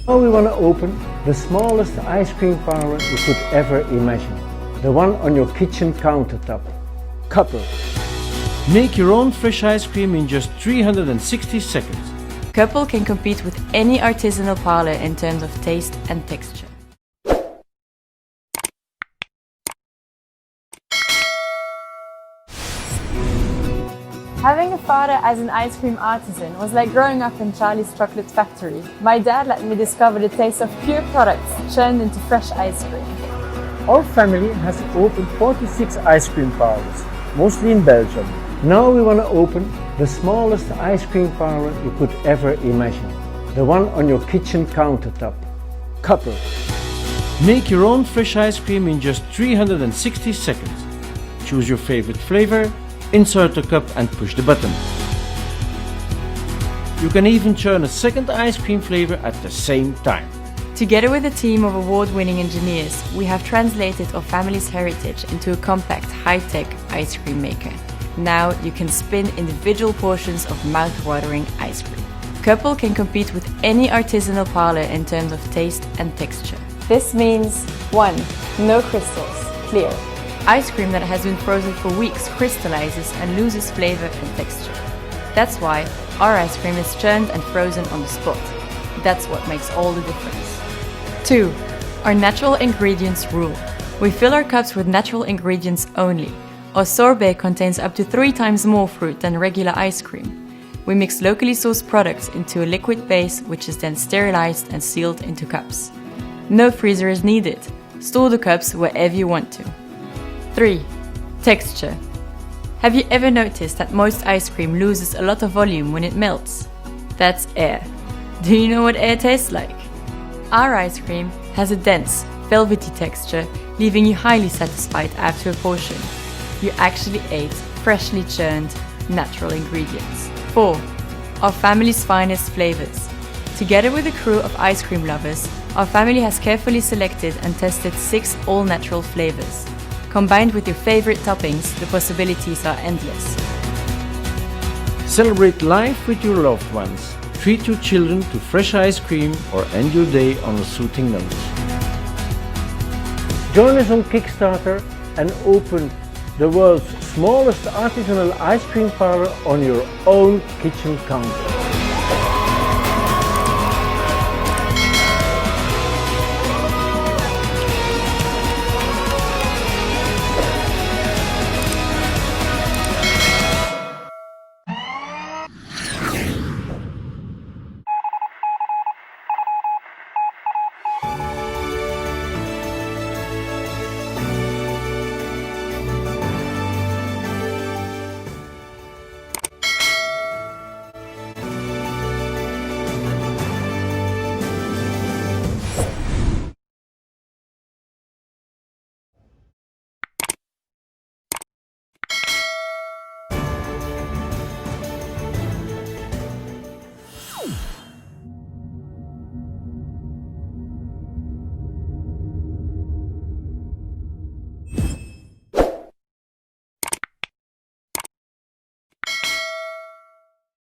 Now we want to open the smallest ice cream parlor you could ever imagine. The one on your kitchen countertop. CUPPLE. Make your own fresh ice cream in just 360 seconds. CUPPLE can compete with any artisanal parlor in terms of taste and texture. Having a father as an ice cream artisan was like growing up in Charlie's Chocolate Factory. My dad let me discover the taste of pure products churned into fresh ice cream. Our family has opened 46 ice cream parlors, mostly in Belgium. Now we want to open the smallest ice cream parlor you could ever imagine. The one on your kitchen countertop. CUPPLE. Make your own fresh ice cream in just 360 seconds. Choose your favorite flavor, insert the cup and push the button. You can even churn a second ice cream flavor at the same time. Together with a team of award-winning engineers, we have translated our family's heritage into a compact, high-tech ice cream maker. Now you can spin individual portions of mouth-watering ice cream. CUPPLE can compete with any artisanal parlor in terms of taste and texture. This means 1. No crystals, clear. Ice cream that has been frozen for weeks crystallizes and loses flavor and texture. That's why our ice cream is churned and frozen on the spot. That's what makes all the difference. 2. Our natural ingredients rule. We fill our cups with natural ingredients only. Our sorbet contains up to 3 times more fruit than regular ice cream. We mix locally sourced products into a liquid base which is then sterilized and sealed into cups. No freezer is needed. Store the cups wherever you want to. 3. Texture. Have you ever noticed that most ice cream loses a lot of volume when it melts? That's air. Do you know what air tastes like? Our ice cream has a dense, velvety texture, leaving you highly satisfied after a portion. You actually ate freshly churned, natural ingredients. 4. Our family's finest flavors. Together with a crew of ice cream lovers, our family has carefully selected and tested 6 all-natural flavors. Combined with your favorite toppings, the possibilities are endless. Celebrate life with your loved ones. Treat your children to fresh ice cream or end your day on a soothing note. Join us on Kickstarter and open the world's smallest artisanal ice cream parlor on your own kitchen counter.